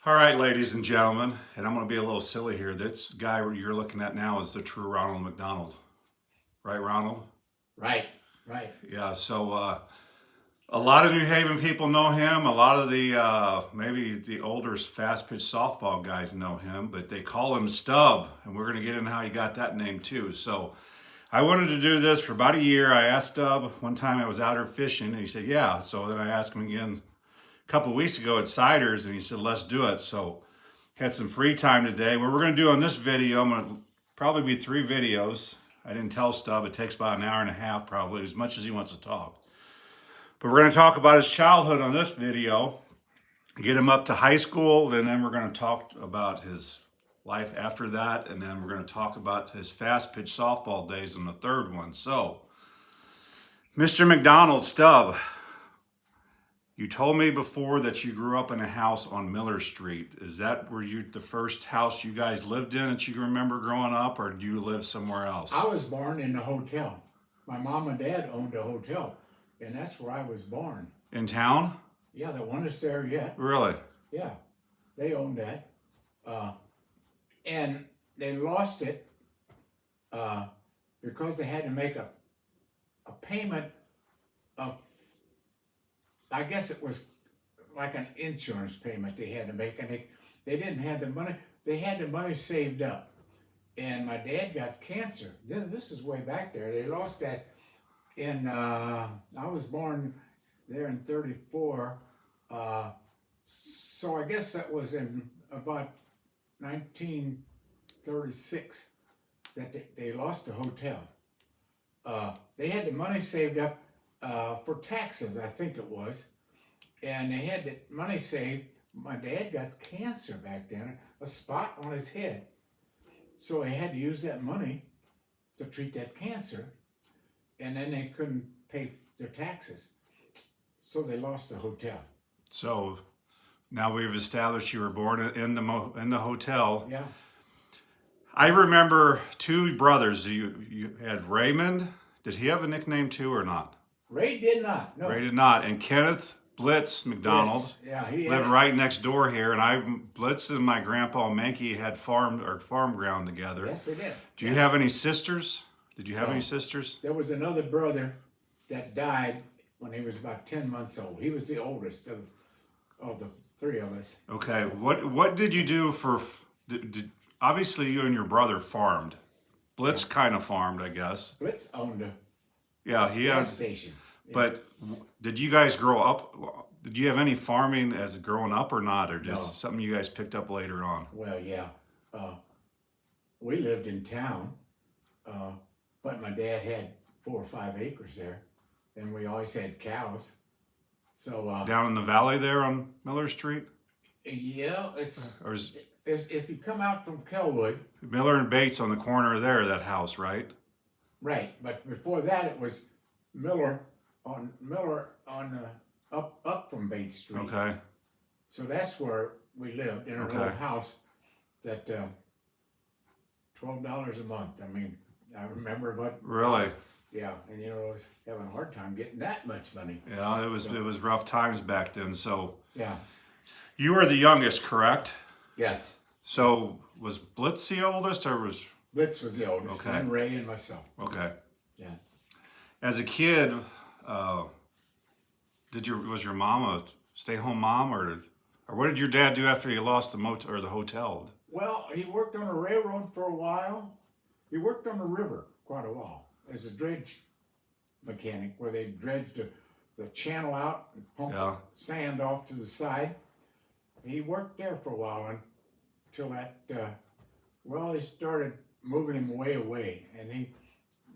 All right, ladies and gentlemen, and I'm going to be a little silly here. This guy you're looking at now is the true Ronald McDonald. Right, Ronald? Right, right. Yeah, so a lot of New Haven people know him. A lot of the, maybe the older fast pitch softball guys know him, but they call him Stub, and we're going to get into how he got that name too. So I wanted to do this for about a year. I asked Stub one time I was out here fishing, and he said, yeah. So then I asked him again a couple of weeks ago at Ciders, and he said, let's do it. So had some free time today. What we're going to do on this video, I'm going to probably be 3 videos. I didn't tell Stub. It takes about an hour and a half probably, as much as he wants to talk. But we're going to talk about his childhood on this video, get him up to high school, and then we're going to talk about his life after that, and then we're going to talk about his fast pitch softball days in the third one. So, Mr. McDonald, Stub, you told me before that you grew up in a house on Miller Street. Is that where the first house you guys lived in that you remember growing up, or do you live somewhere else? I was born in a hotel. My mom and dad owned a hotel, and that's where I was born. In town? Yeah, the one that's there yet. Really? Yeah, they owned that. And they lost it because they had to make a payment of, I guess it was like an insurance payment they had to make, and they didn't have the money. They had the money saved up, and my dad got cancer. This is way back there. They lost that in. I was born there in '34, so I guess that was in about 1936 that they lost the hotel. They had the money saved up for taxes, I think it was, and they had the money saved. My dad got cancer back then, a spot on his head, so they had to use that money to treat that cancer, and then they couldn't pay their taxes, so they lost the hotel. So now we've established you were born in the hotel. Yeah. I remember 2 brothers. You had Raymond. Did he have a nickname too or not? Ray did not. No. Ray did not. And Kenneth Blitz McDonald Blitz. Yeah, he lived had, right next door here. And Blitz and my grandpa Mankey had farm ground together. Yes, they did. Do you have any sisters? Did you have any sisters? There was another brother that died when he was about 10 months old. He was the oldest of the 3 of us. Okay. What did you do for? Obviously, you and your brother farmed. Blitz kind of farmed, I guess. Blitz owned a He gas had. station. Yeah. But did you guys grow up? Did you have any farming as growing up or not, or just No. something you guys picked up later on? Well, yeah. We lived in town, but my dad had 4 or 5 acres there, and we always had cows. So Down in the valley there on Miller Street? yeah, it's Or is if you come out from Kelwood, Miller and Bates on the corner there, that house, right? right? But before that, it was Miller on up from Bates Street. Okay. So that's where we lived in a Okay. little house that $12 a month. I mean, I remember, but Really? yeah, and I was having a hard time getting that much money. Yeah, it was rough times back then. So Yeah. you were the youngest, correct? Yes. So was Blitz the oldest, or was Blitz was the oldest. Okay. And Ray and myself. okay? Yeah. As a kid, was your mom a stay-home mom, or what did your dad do after he lost the motel or the hotel? Well, he worked on a railroad for a while. He worked on the river quite a while as a dredge mechanic, where they dredged the channel out and pumped Yeah. sand off to the side. He worked there for a while until that, they started moving him away, and he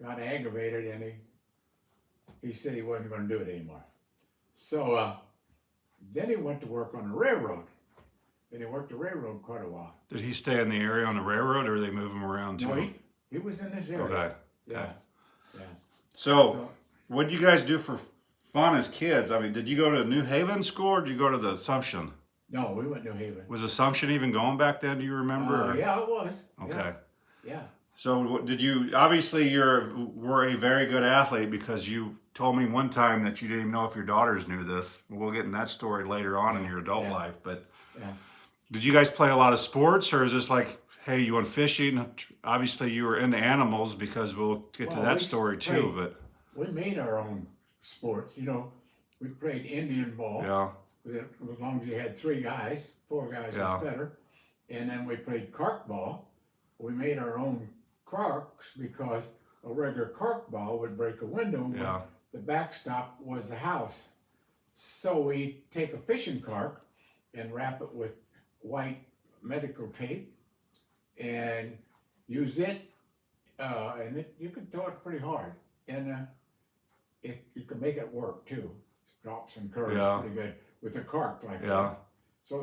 got aggravated, and he said he wasn't going to do it anymore. So then he went to work on the railroad, and he worked the railroad quite a while. Did he stay in the area on the railroad, or they move him around too? No, he was in this area. Okay. Yeah. Okay. Yeah. So, what did you guys do for fun as kids? I mean, did you go to New Haven school, or did you go to the Assumption? No, we went to New Haven. Was Assumption even going back then? Do you remember? or- Yeah, it was. Okay. Yeah. So, did you? Obviously, were a very good athlete, because you told me one time that you didn't even know if your daughters knew this. We'll get in that story later on in your adult Yeah. life, but Yeah. Did you guys play a lot of sports, or is this like, hey, you went fishing? Obviously, you were into animals because we'll get to Well, that story too. But we made our own sports. You know, we played Indian ball. yeah, As long as you had 3 guys, 4 guys yeah, was better. And then we played cork ball. We made our own corks because a regular cork ball would break a window when yeah, the backstop was the house. So we take a fishing cork and wrap it with white medical tape and use it, you can throw it pretty hard, and you can make it work too. Drops and curves yeah, pretty good with a cork like yeah. that. So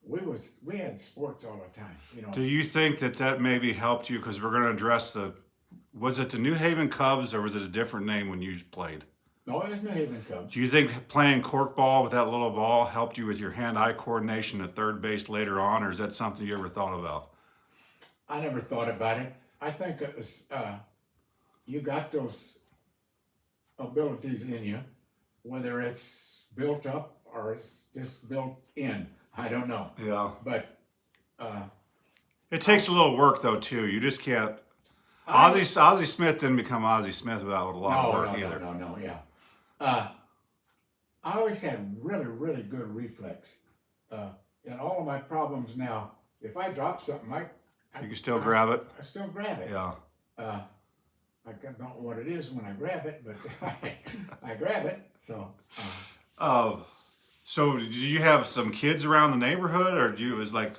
we had sports all the time, you know. Do you think that maybe helped you? Because we're going to address was it the New Haven Cubs or was it a different name when you played? No, it was New Haven Cubs. Do you think playing corkball with that little ball helped you with your hand-eye coordination at third base later on, or is that something you ever thought about? I never thought about it. I think it was you got those abilities in you, whether it's built up or it's just built in. I don't know, Yeah. but It takes a little work though too. You just can't. I, Ozzie Smith didn't become Ozzie Smith without a lot of work either. no, yeah. I always had really, really good reflex. And all of my problems now, if I drop something, You can still grab it. I still grab it. Yeah. I don't know what it is when I grab it, but I grab it. So. So did you have some kids around the neighborhood, or it was like,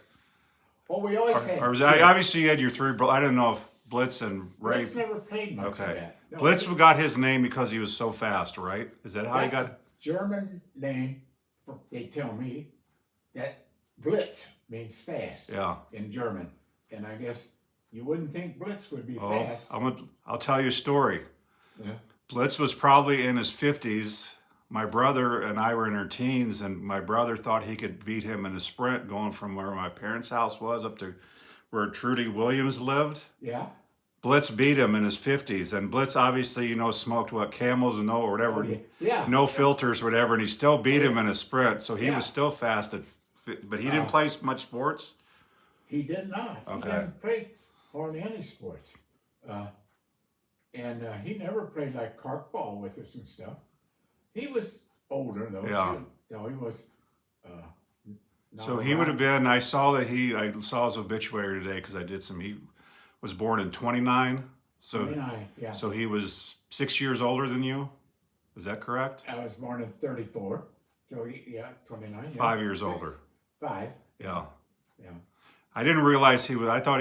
Oh, we always had. or was that, obviously you had your three? I didn't know if Blitz and Ray. Blitz never played much of Okay. that. No, Blitz got his name because he was so fast, right? Is that how he that's got? German name. They tell me that Blitz means fast Yeah. in German, and I guess you wouldn't think Blitz would be Oh, fast. I'll tell you a story. Yeah. Blitz was probably in his 50s. My brother and I were in our teens, and my brother thought he could beat him in a sprint going from where my parents' house was up to where Trudy Williams lived. Yeah. Blitz beat him in his 50s, and Blitz obviously, smoked what, Camels and or whatever, Oh, yeah. no filters, whatever, and he still beat him in a sprint. So he Yeah. was still fast but he didn't play much sports. He did not. Okay. He didn't play hardly any sports. And he never played like cork ball with us and stuff. He was older though. Yeah. Too. So he was. So he would have been. I saw his obituary today because I did some. He was born in 29. So 29, yeah. so he was 6 years older than you. Is that correct? I was born in 34. So yeah, 29. 5 years older. 5. Yeah. Yeah. I didn't realize he was. I thought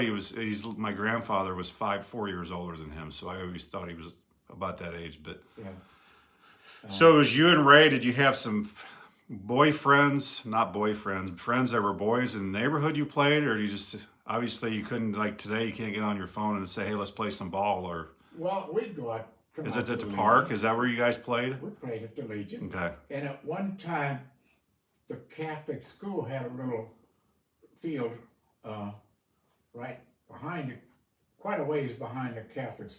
my grandfather was 4 years older than him. So I always thought he was about that age. But Yeah. so it was you and Ray. Did you have some boyfriends, not boyfriends, friends that were boys in the neighborhood you played, or you just obviously you couldn't, like today you can't get on your phone and say, hey, let's play some ball, or Well, we'd go out. is it at the park? Is that where you guys played? We played at the Legion. Okay. And at one time, the Catholic school had a little field right behind it, quite a ways behind the Catholic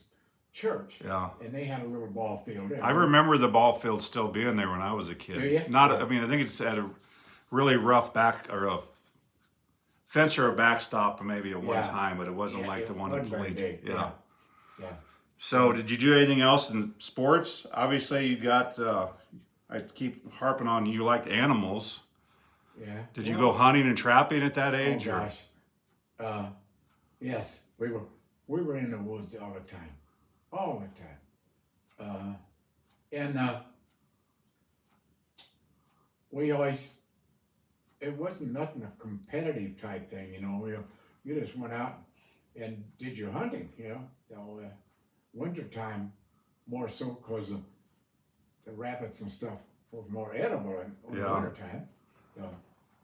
church. Yeah. And they had a little ball field there. I remember the ball field still being there when I was a kid. Do you? Not, Yeah. I mean, I think it's at a really rough back or a fence or a backstop maybe at one Yeah. time, but it wasn't Yeah, like it the one at wasn't the very Legion. big. Yeah. Yeah. So, did you do anything else in sports? Obviously, you got. I keep harping on you liked animals. Yeah. Did you Well, go hunting and trapping at that Oh age? Or? gosh. Yes, we were in the woods all the time. All the time. And we always, it wasn't nothing a competitive type thing, you just went out and did your hunting, So wintertime more so because the rabbits and stuff was more edible in Yeah. wintertime. So,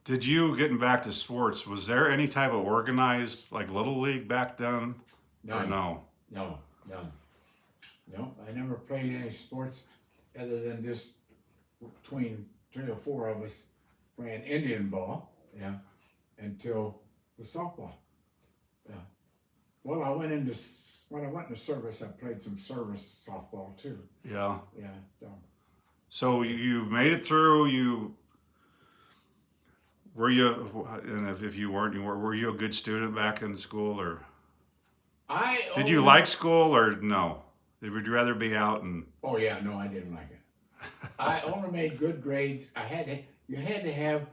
Did you, getting back to sports, was there any type of organized, like Little League back then? Or no? No, I never played any sports other than just between 3 or 4 of us playing Indian ball, until the softball. Well, when I went into service, I played some service softball too. Yeah. So So you made it through. Were you, and if you weren't, were you a good student back in school, or I did you only, like school, or no? Would you rather be out and, oh yeah, no, I didn't like it. I only made good grades. You had to have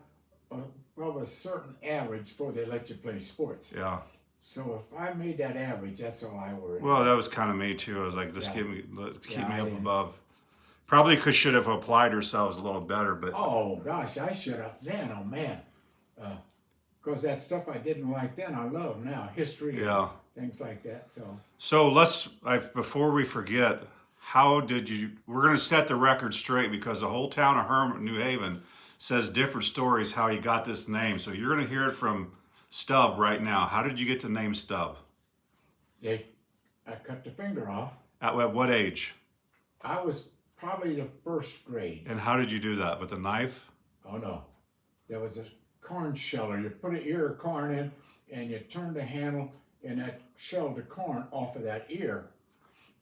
a, well, a certain average before they let you play sports. yeah? So if I made that average, that's all I worried Well, about. that was kind of me too. I was like, let's Yeah. keep Yeah, me I up didn't. above. Probably could should have applied ourselves a little better, but Oh gosh, I should have then. Oh man, because that stuff I didn't like then, I love now. History yeah. and things like that. So So before we forget, how did you? We're going to set the record straight because the whole town of Hermit, New Haven, says different stories how he got this name. So you're going to hear it from Stub right now. How did you get the name Stub? I cut the finger off. At what age? I was probably the first grade. And how did you do that? With a knife? Oh no, there was a corn sheller. You put an ear of corn in, and you turn the handle, and that shelled the corn off of that ear.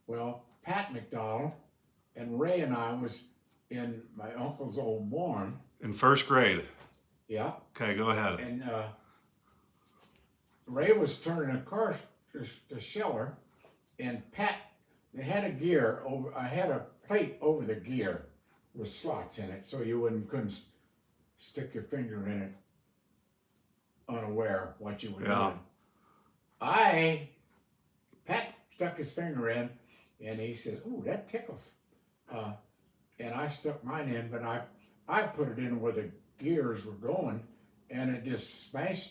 Well, Pat Mcdonald and Ray and I was in my uncle's old barn. In first grade. Yeah, Okay, go ahead. and Ray was turning a car, the sheller, and Pat, they had a gear over. I had a plate over the gear with slots in it, so you couldn't stick your finger in it unaware what you were Yeah. doing. Pat stuck his finger in, and he says, "Ooh, that tickles." And I stuck mine in, but I put it in where the gears were going, and it just smashed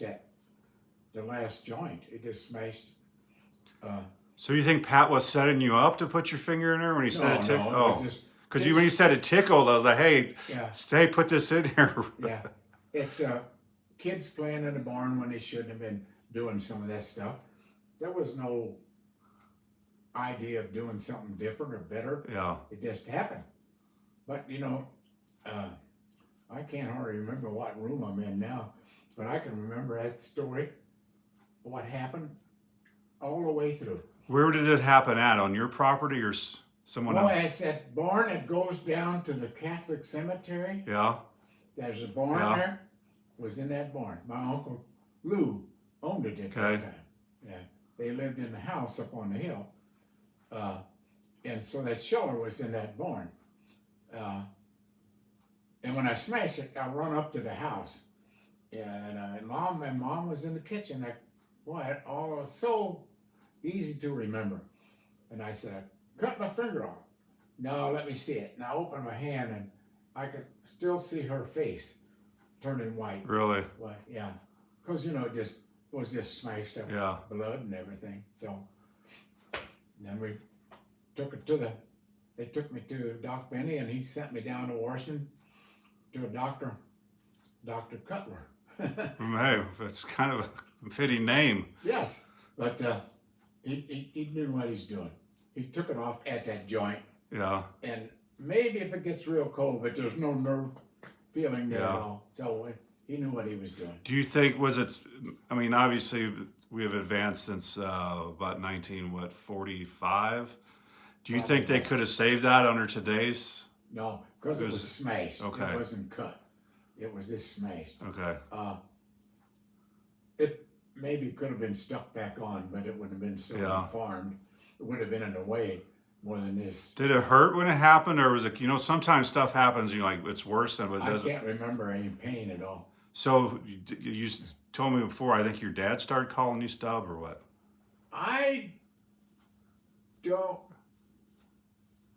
the last joint. It just smashed. So you think Pat was setting you up to put your finger in there when he said it tickled? No, it was just Because when he said it tickled, I was like, hey, yeah, stay, put this in here. yeah. It's kids playing in the barn when they shouldn't have been doing some of that stuff. There was no idea of doing something different or better. Yeah. It just happened. But I can't hardly remember what room I'm in now, but I can remember that story, what happened, all the way through. Where did it happen at? On your property or someone Oh, else? it's that barn that goes down to the Catholic cemetery. Yeah. There's a barn Yeah. there. Was in that barn. My uncle Lou owned it at Okay. that time. Yeah, they lived in the house up on the hill, and so that sheller was in that barn. And when I smashed it, I run up to the house, and mom was in the kitchen. It all was so easy to remember. And I said, I cut my finger off. No, let me see it. And I opened my hand, and I could still see her face turning white. Really? Well, yeah, because it just was just smashed up, Yeah. blood and everything. So then we took it they took me to Doc Benny, and he sent me down to Washington to a Dr. Cutler. Hey, that's kind of a fitting name. Yes, but he knew what he's doing. He took it off at that joint, Yeah. and maybe if it gets real cold, but there's no nerve feeling there at Yeah. all. So he knew what he was doing. Do you think I mean, obviously we have advanced since about 1945. Do you think they could have saved that under today's? No, because it was smashed. Okay. It wasn't cut. It was just smashed. Okay. It maybe could have been stuck back on, but it wouldn't have been so Yeah. farmed. It would have been in the way more than this. Did it hurt when it happened, or was it? Sometimes stuff happens. And you're like, it's worse than what it I doesn't. can't remember any pain at all. So you told me before. I think your dad started calling you Stub, or what? I don't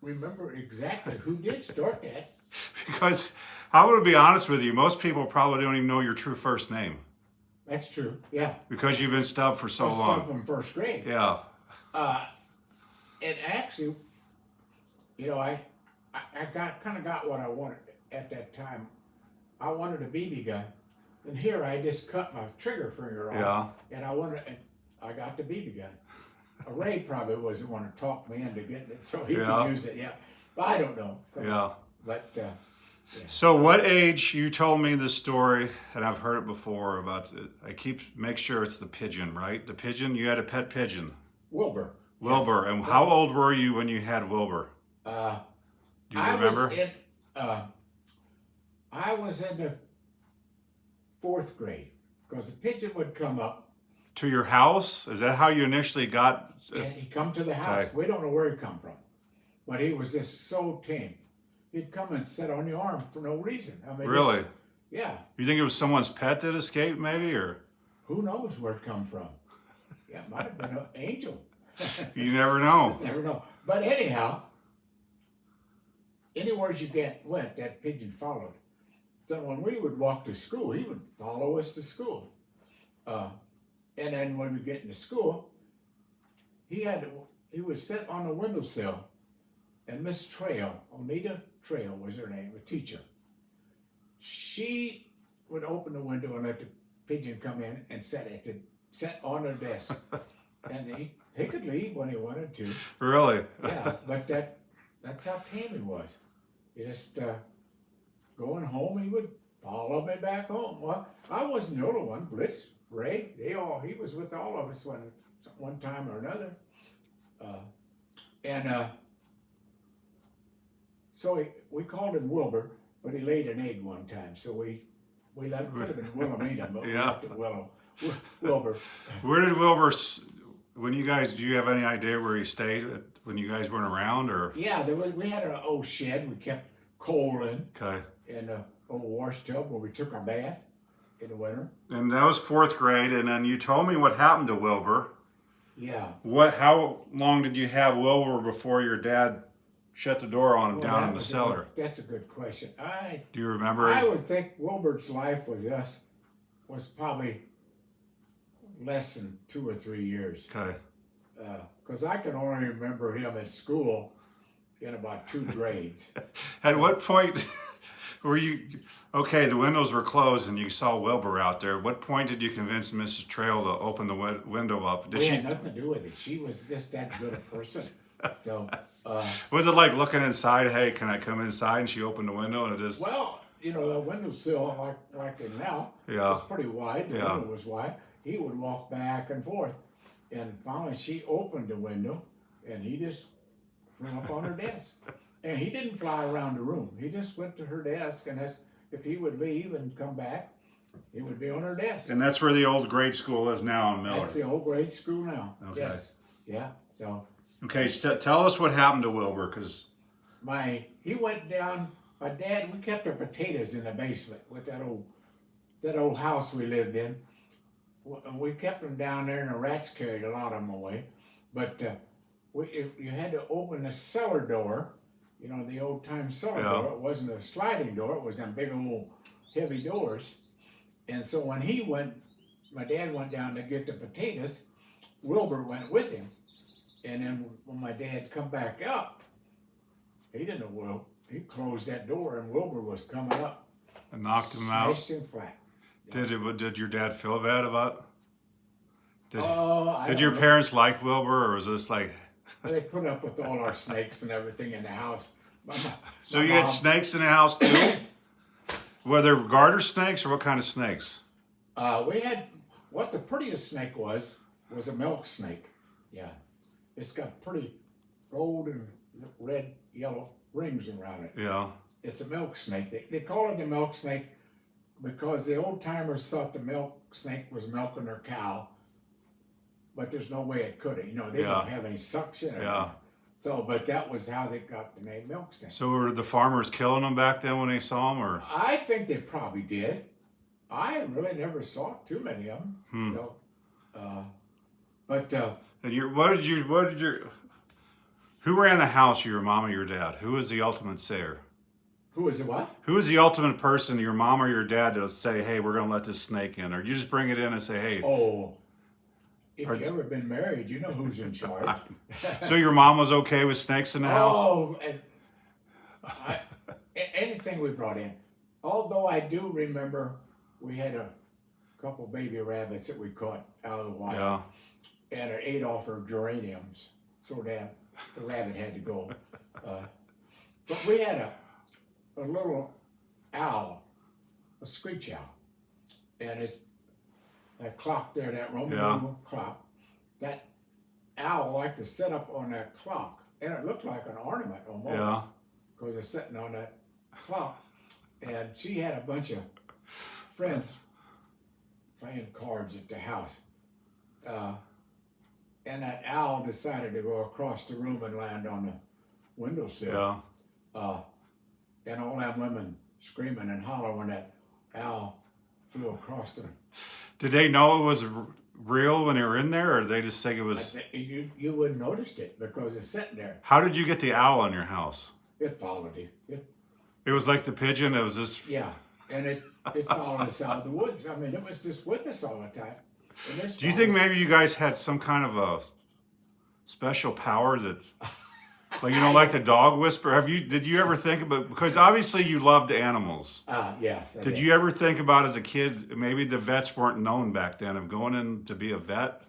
remember exactly who did start that. Because I would be honest with you, most people probably don't even know your true first name That's true. Yeah. because you've been Stub for so I was long. from first grade. Yeah. And actually, I kind of got what I wanted at that time. I wanted a BB gun, and here I just cut my trigger finger off, and I got the BB gun. Ray probably was the one to talk me into getting it, so he could use it. Yeah, but I don't know. So, Yeah. But So what age, you told me this story, and I've heard it before about, make sure it's the pigeon, right? The pigeon, you had a pet pigeon. Wilbur. Wilbur. Yes. And how old were you when you had Wilbur? Do you remember? I was in the 4th grade, because the pigeon would come up To your house? Is that how you initially got? and he'd come to the house. Okay. We don't know where he come from, but he was just so tame. He'd come and sit on your arm for no reason. I mean, Really? yeah. You think it was someone's pet that escaped, maybe, or Who knows where it come from? Yeah, it might have been an angel. you never know? Never know. But anyhow, anywhere you went, that pigeon followed. So when we would walk to school, he would follow us to school. And then when we get into school, he would sit on the windowsill, and Miss Trail, Onita Trail was her name, a teacher. She would open the window and let the pigeon come in and sit on her desk. And he could leave when he wanted to. Really? Yeah, but that's how tame he was. He just going home, he would follow me back home. Well, I wasn't the only one. Bliss, Ray, he was with all of us one time or another. So we called him Wilbur, but he laid an egg one time, so we let him put him in Wilhelmina, but we Yeah. left it Wilbur. Where did Wilbur? When you guys, do you have any idea where he stayed when you guys weren't around, or? Yeah, we had an old shed we kept coal in, Okay. and an old wash tub where we took our bath in the winter. And that was 4th grade, and then you told me what happened to Wilbur. Yeah. How long did you have Wilbur before your dad shut the door on him Well, down that in the was cellar? That's a good question. Do you remember? I would think Wilbert's life with us was probably less than 2 or 3 years. Okay. Because I can only remember him at school in about 2 grades. At what point were you, okay, the windows were closed and you saw Wilbur out there. What point did you convince Mrs. Trail to open the window up? It had nothing to do with it. She was just that good a person. So, was it like looking inside, hey, can I come inside? And she opened the window and it just, well, the windowsill, like it now, Yeah. was pretty wide. The Yeah. window was wide. He would walk back and forth. And finally, she opened the window, and he just flew up on her desk. And he didn't fly around the room. He just went to her desk, and if he would leave and come back, he would be on her desk. and that's where the old grade school is now in Miller. That's the old grade school now. Okay. Yes. Yeah. So Okay, tell us what happened to Wilbur, because, he went down. My dad, we kept our potatoes in the basement with that old house we lived in. We kept them down there, and the rats carried a lot of them away. But you had to open the cellar door, the old time cellar Yeah. door. It wasn't a sliding door; it was them big old heavy doors. And so when my dad went down to get the potatoes. Wilbur went with him, and then when my dad come back up, he didn't know. Well, he closed that door, and Wilbur was coming up. and knocked him out. Smashed him flat. Did your dad feel bad about? I Did don't your know. parents like Wilbur, or was this like? They put up with all our snakes and everything in the house. So you had snakes in the house too? Were there garter snakes or what kind of snakes? We had what the prettiest snake was a milk snake. Yeah, it's got pretty gold and red, yellow rings around it. Yeah. It's a milk snake. They call it a milk snake because the old timers thought the milk snake was milking their cow, but there's no way it could have. They Yeah. don't have any suction. Or Yeah. anything. So, but that was how they got the name milk snake. So were the farmers killing them back then when they saw them, or? I think they probably did. I really never saw too many of them. But And who ran the house? Your mom or your dad? Who was the ultimate sayer? who was it? What? Who was the ultimate person, your mom or your dad, to say, hey, we're going to let this snake in? Or you just bring it in and say, hey. Oh, if you ever been married, you know who's in charge. So your mom was okay with snakes in the house? Oh, and anything we brought in. Although I do remember we had a couple baby rabbits that we caught out of the wild. Yeah. And it ate off her geraniums. So the rabbit had to go. But we had a little owl, a screech owl. And it's that clock there, that Roman clock. That owl liked to sit up on that clock. And it looked like an ornament almost. Yeah. Because it's sitting on that clock. And she had a bunch of friends playing cards at the house. And that owl decided to go across the room and land on the windowsill. Yeah. And all them women screaming and hollering when that owl flew across them. Did they know it was real when they were in there, or did they just think it was? You wouldn't noticed it because it's sitting there. How did you get the owl in your house? It followed you. It was like the pigeon. It was just. Yeah, and it followed us out of the woods. I mean, it was just with us all the time. Do you think maybe you guys had some kind of a special power that, like like the dog whisperer? Did you ever think about, because obviously you loved animals. Yeah. Did you ever think about as a kid, maybe the vets weren't known back then, of going in to be a vet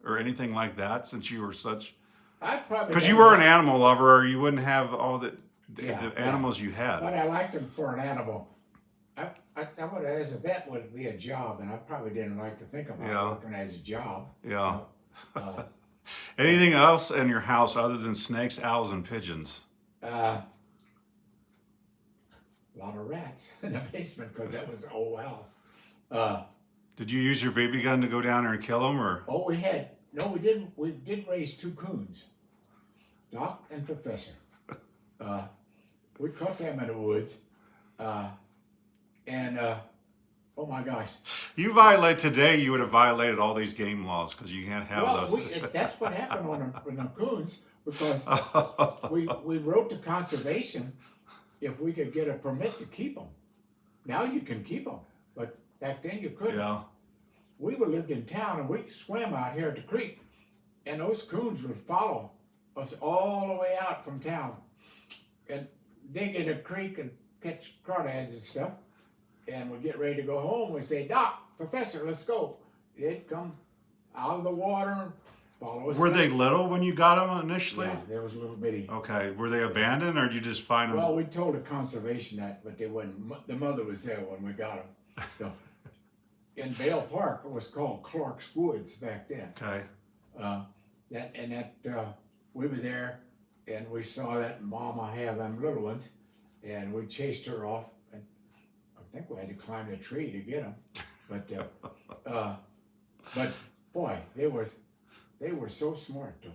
or anything like that, since you were such? Because you were an animal lover, or you wouldn't have all the animals you had. But I liked them for an animal. I would, as a vet, would be a job, and I probably didn't like to think about working as a job. Yeah. Anything else in your house other than snakes, owls, and pigeons? A lot of rats in the basement because that was an old house. Did you use your BB gun to go down there and kill them, or? Oh, we didn't. We did raise 2 coons, Doc and Professor. We caught them in the woods. Oh my gosh. You would have violated all these game laws because you can't have those. That's what happened on the coons, because we wrote to conservation if we could get a permit to keep them. Now you can keep them, but back then you couldn't. Yeah. We lived in town and we swam out here at the creek, and those coons would follow us all the way out from town and dig in the creek and catch crawdads and stuff. And we'd get ready to go home. We'd say, Doc, Professor, let's go. They'd come out of the water and follow us. Were they little when you got them initially? Yeah, they was little bitty. Okay. Were they abandoned, or did you just find them? Well, we told the conservation that, but they wouldn't. The mother was there when we got them. So, in Vale Park, it was called Clark's Woods back then. Okay. We were there, and we saw that mama have them little ones, and we chased her off. I think we had to climb the tree to get them, but boy, they were so smart though.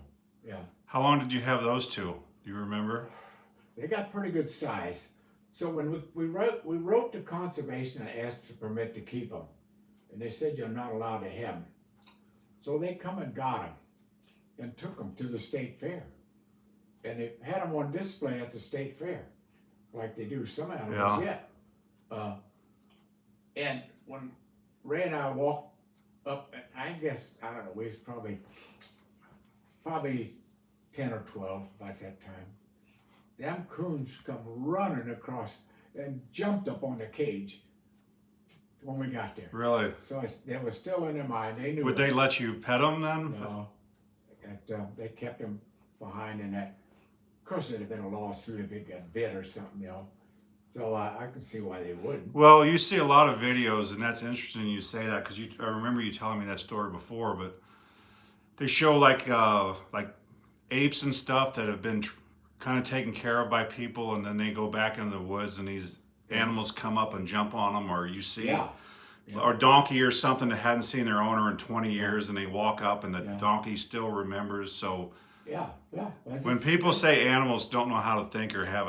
Yeah. How long did you have those 2? Do you remember? They got pretty good size. So when we wrote to conservation and asked for permit to keep them, and they said you're not allowed to have them. So they come and got them, and took them to the state fair, and they had them on display at the state fair, like they do some animals yet. And when Ray and I walked up, I guess, I don't know, we was probably 10 or 12 by that time. Them coons come running across and jumped up on the cage when we got there. Really? So they were still in their mind. They knew. Would they let you pet them then? No. They kept them behind in that. Of course, it'd have been a lawsuit if it got bit or something, So I can see why they wouldn't. Well, you see a lot of videos, and that's interesting you say that, because I remember you telling me that story before. But they show like apes and stuff that have been kind of taken care of by people, and then they go back into the woods, and these animals come up and jump on them, or you see, or donkey or something that hadn't seen their owner in 20 years, and they walk up, and the donkey still remembers. So. Yeah. When people say animals don't know how to think or have,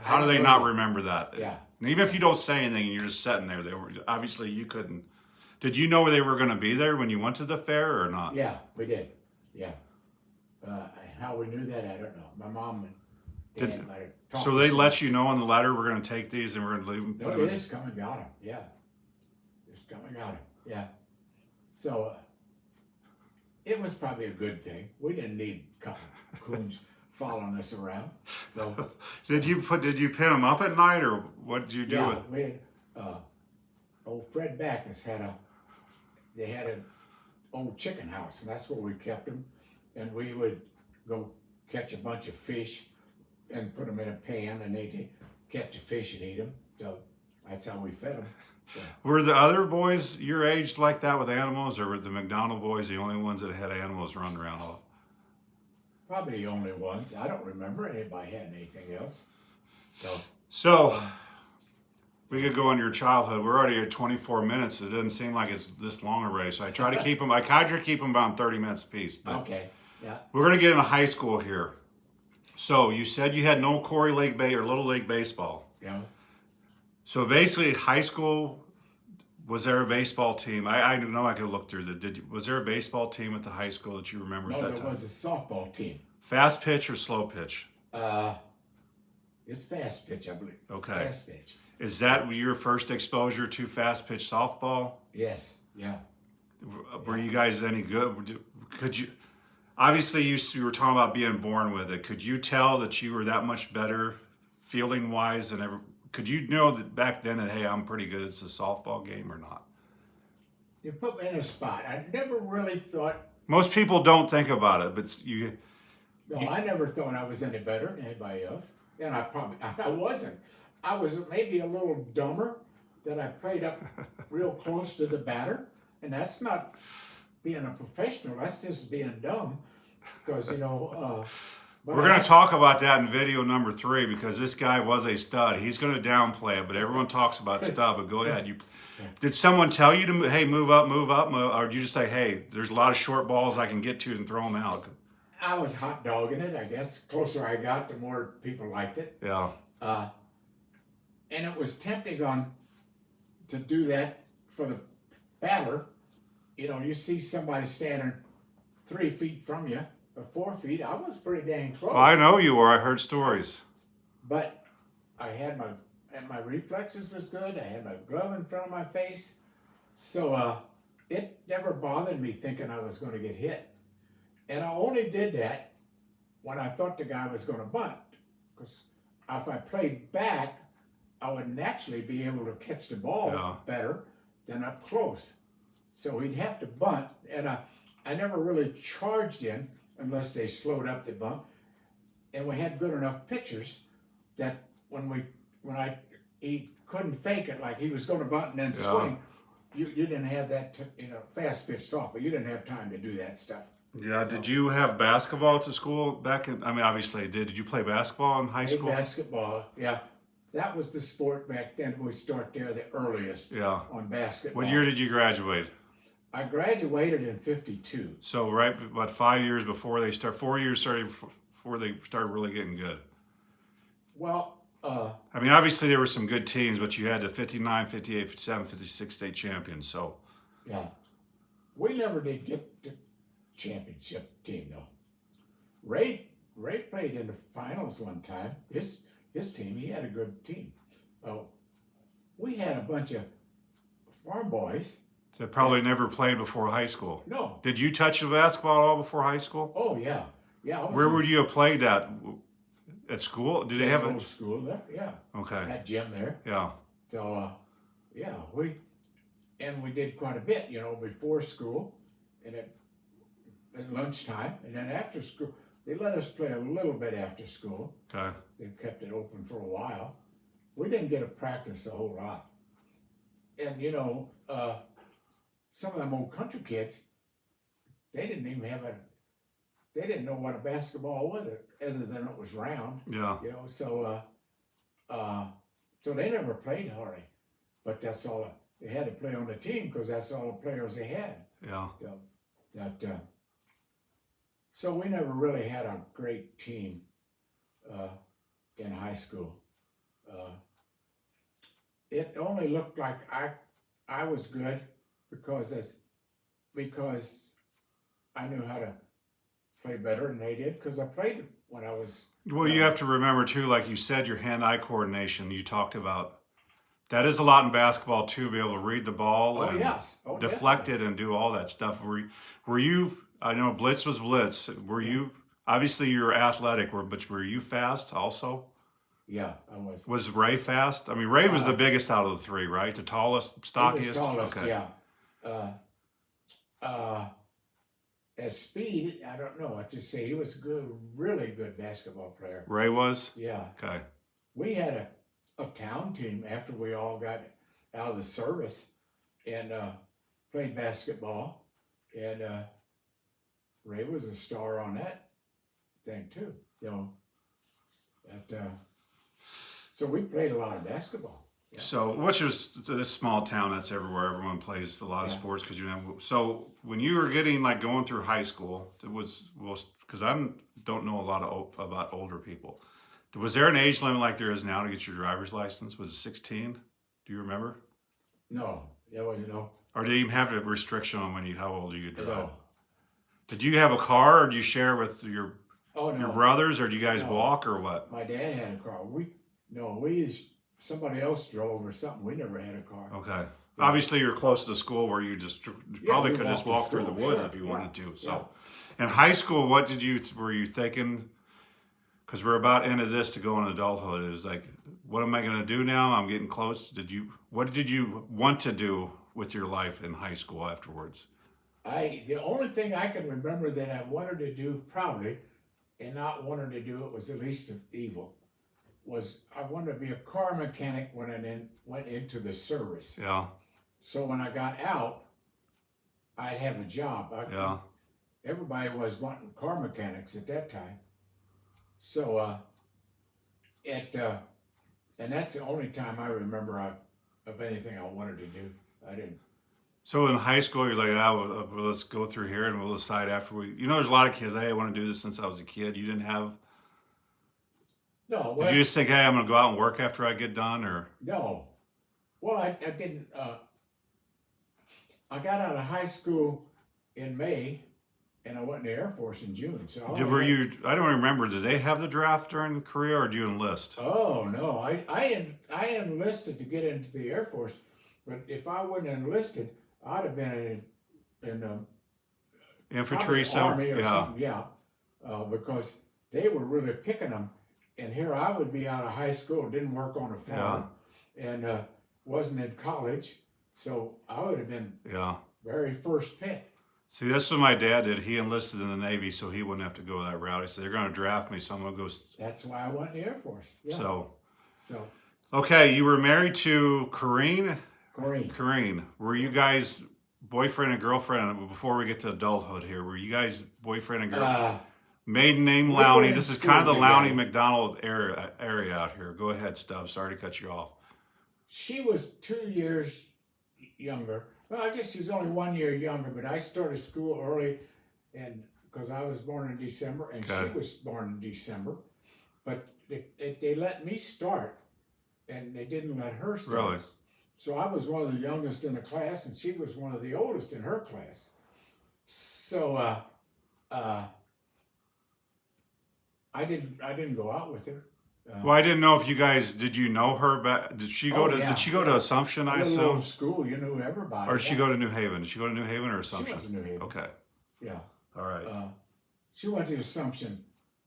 how do they not remember that? Yeah. And even if you don't say anything and you're just sitting there, obviously you couldn't. Did you know they were going to be there when you went to the fair or not? Yeah, we did. Yeah. How we knew that, I don't know. My mom and dad might have talked. So they let you know in the letter, we're going to take these and we're going to leave them? No, they just come and got them. Yeah. Just come and got them. Yeah. So. It was probably a good thing. We didn't need coons following us around. So did you pin them up at night, or what did you do? Yeah, we had old Fred Backus had an old chicken house, and that's where we kept them. And we would go catch a bunch of fish and put them in a pan, and they'd catch the fish and eat them. So that's how we fed them. Yeah. Were the other boys your age like that with animals, or were the Mcdonald boys the only ones that had animals running around all? Probably the only ones. I don't remember anybody had anything else. So We could go on your childhood. We're already at 24 minutes. It doesn't seem like it's this long already. So I try to keep them. I try to keep them about 30 minutes apiece. But Okay. Yeah. we're gonna get into high school here. So you said you had no Corey League or Little League baseball. Yeah. So basically, high school. Was there a baseball team? I know I could look through was there a baseball team at the high school that you remember at No, that there time? was a softball team. Fast pitch or slow pitch? It's fast pitch, I believe. Okay. Fast pitch. Is that your first exposure to fast pitch softball? Yes. Yeah. Were you guys any good? Could you? Obviously, you were talking about being born with it. Could you tell that you were that much better, fielding wise, than ever? Could you know that back then that hey, I'm pretty good at a softball game or not? You put me in a spot. I never really thought. Most people don't think about it, but you. No, I never thought I was any better than anybody else, and I wasn't. I was maybe a little dumber that I played up real close to the batter, and that's not being a professional. That's just being dumb, because but We're going to talk about that in video number 3 because this guy was a stud. He's going to downplay it, but everyone talks about Stub. But go ahead. Did someone tell you to hey move up, or did you just say hey, there's a lot of short balls I can get to and throw them out? I was hot dogging it, I guess. The closer I got, the more people liked it. Yeah. And it was tempting to do that for the batter. You see somebody standing 3 feet from you, or 4 feet. I was pretty dang close. Well, I know you were. I heard stories. But I had my reflexes was good. I had my glove in front of my face. So it never bothered me thinking I was going to get hit. And I only did that when I thought the guy was going to bunt. Because if I played back, I would naturally be able to catch the ball better than up close. So he'd have to bunt. And I never really charged in unless they slowed up the bunt. And we had good enough pitchers that he couldn't fake it like he was going to bunt and then swing. You didn't have that, fast pitch softball. You didn't have time to do that stuff. Yeah. Did you have basketball at the school back in? I mean, obviously, did you play basketball in high school? Basketball, yeah. That was the sport back then. We start there the earliest. Yeah. On basketball. What year did you graduate? I graduated in '52. So right about 5 years before they start. 4 years started before they started really getting good. Well. I mean, obviously there were some good teams, but you had the 59, 58, 57, 56 state champions. So. Yeah. We never did get the championship team though. Ray played in the finals one time. His team, he had a good team. We had a bunch of farm boys. That probably never played before high school. No. Did you touch the basketball at all before high school? Oh yeah, yeah. Where would you have played at? At school? Did they have a school there? Yeah. Okay. That gym there. Yeah. So yeah, we did quite a bit, before school, and at lunchtime, and then after school. They let us play a little bit after school. Okay. They kept it open for a while. We didn't get to practice a whole lot. And some of them old country kids, they didn't even they didn't know what a basketball was other than it was round. Yeah. So they never played hardly. But that's all they had to play on the team because that's all the players they had. Yeah. So we never really had a great team in high school. It only looked like I was good because I knew how to play better than they did because I played when I was. Well, you have to remember too, like you said, your hand-eye coordination. You talked about that is a lot in basketball too. Be able to read the ball and deflect it and do all that stuff. Were you? I know blitz was blitz. Were you? Obviously, you're athletic, but were you fast also? Yeah, I was. Was Ray fast? I mean, Ray was the biggest out of the 3, right? The tallest, stockiest. He was tallest, okay. Yeah. As speed, I don't know what to say. He was good, really good basketball player. Ray was. Yeah. Okay. We had a town team after we all got out of the service and played basketball, and Ray was a star on that thing too. So we played a lot of basketball. So, which is this small town that's everywhere. Everyone plays a lot of Yeah. sports because you know. So, when you were getting like going through high school, it was because I don't know a lot about older people. Was there an age limit like there is now to get your driver's license? Was it 16? Do you remember? No, yeah, well, you know, Or did you even have a restriction on how old you could drive? no. Did you have a car, or do you share with Oh your no, brothers, or do you guys no. walk, or what? My dad had a car. We used somebody else drove or something. We never had a car. Okay. Yeah. Obviously, you're close to school where you probably we could just walked walk to through the school, woods sure, if you yeah, wanted to. So, yeah. in high school, were you thinking? Because we're about into this to go in adulthood. Is like, what am I going to do now? I'm getting close. What did you want to do with your life in high school afterwards? The only thing I can remember that I wanted to do proudly, and not wanted to do it was the least of evil, was I wanted to be a car mechanic when I went into the service. Yeah, So when I got out, I'd have a job. yeah. Everybody was wanting car mechanics at that time. So and that's the only time I remember of anything I wanted to do. I didn't. So in high school, you're like, well, let's go through here and we'll decide after we. You know, there's a lot of kids. Hey, I want to do this since I was a kid. You didn't have. No, Did you just think, hey, I'm going to go out and work after I get done, or? no. Well, I didn't. I got out of high school in May, and I went in the Air Force in June. So I don't remember. Did they have the draft during Korea, or did you enlist? Oh no, I enlisted to get into the Air Force, but if I wouldn't have enlisted, I'd have been in Infantry, Army or yeah. something. Yeah, because they were really picking them, and here I would be out of high school, didn't work on a farm, and wasn't in college, so I would have been very first pick. See, that's what my dad did. He enlisted in the Navy so he wouldn't have to go that route. He said, they're going to draft me, so I'm going to go. That's why I went in the Air Force. Yeah. So, So, okay, you were married to Corrine? Corrine. Corrine. Were you guys boyfriend and girlfriend before we get to adulthood here? Were you guys boyfriend and girlfriend? Maiden name we were Lowney. in This is school kind of the Lowney together. McDonald area out here. Go ahead, Stub. Sorry to cut you off. She was 2 years younger. Well, I guess she was only 1 year younger, but I started school early, and because I was born in December, and Okay. she was born in December. But they let me start, and they didn't let her start. Really? So I was one of the youngest in the class, and she was one of the oldest in her class. So I didn't go out with her. Well, I didn't know if you guys did. You know her back? Did she go Oh, to? yeah. Did she go to Assumption? I Little assume. old school, you knew everybody. Or did she go to New Haven? Did she go to New Haven or She Assumption? went to New Haven. Okay. Yeah. All right. She went to Assumption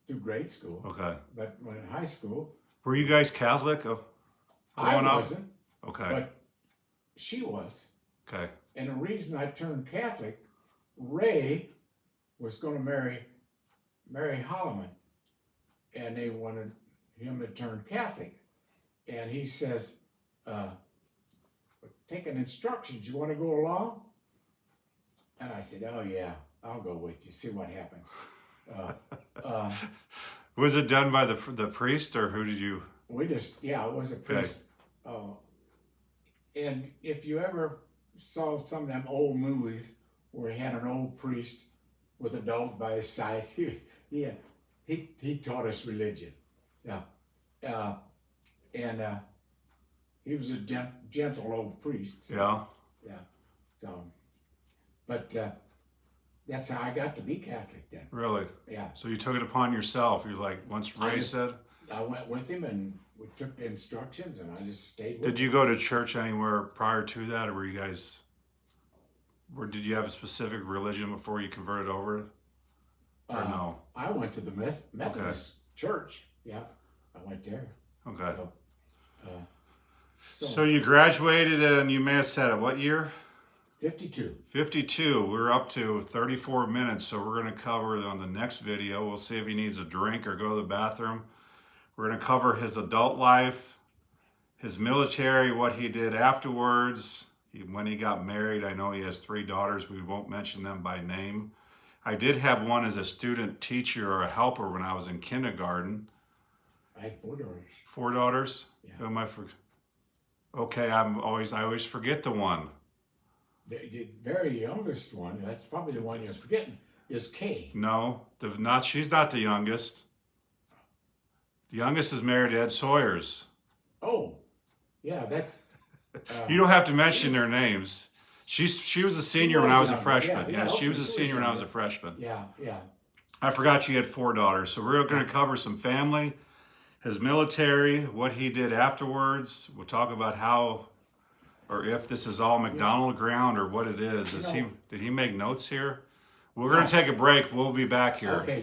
through grade school. Okay. But when in high school, Were you guys Catholic? I Growing up? wasn't, Okay. but she was. Okay. And the reason I turned Catholic, Ray was going to marry Mary Holloman, and they wanted him to turn Catholic. And he says, taking instructions, you want to go along? And I said, oh yeah, I'll go with you, see what happens. Was it done by the priest, or who did you? It was a priest. And if you ever saw some of them old movies where he had an old priest with a dog by his side, he taught us religion. Yeah. And he was a gentle old priest. Yeah. Yeah. So, but that's how I got to be Catholic then. Really? Yeah. So you took it upon yourself. You're like, once Ray said. I went with him and we took the instructions and I just stayed with him. Did you go to church anywhere prior to that, or were you guys? Or did you have a specific religion before you converted over? Or no? I went to the Methodist church. Yeah, I went there. Okay. So you graduated and you may have said it. What year? 52. 52. We're up to 34 minutes, so we're going to cover on the next video. We'll see if he needs a drink or go to the bathroom. We're going to cover his adult life, his military, what he did afterwards, when he got married. I know he has 3 daughters. We won't mention them by name. I did have one as a student teacher or a helper when I was in kindergarten. I had 4 daughters. 4 daughters? Yeah. Who am I for? Okay, I always forget the one. The very youngest one, that's probably the one you're forgetting, is Kay. No, she's not the youngest. The youngest is married to Ed Sawyers. Oh, yeah, that's. You don't have to mention their names. She was a senior when I was a younger. freshman. Yeah, Yeah, she okay, was a she was senior when I was a younger. freshman. Yeah, yeah. I forgot she had 4 daughters. So we're going to cover some family, his military, what he did afterwards. We'll talk about how or if this is all Mcdonald ground or what it is. Did he make notes here? We're going to take a break. We'll be back here. Okay,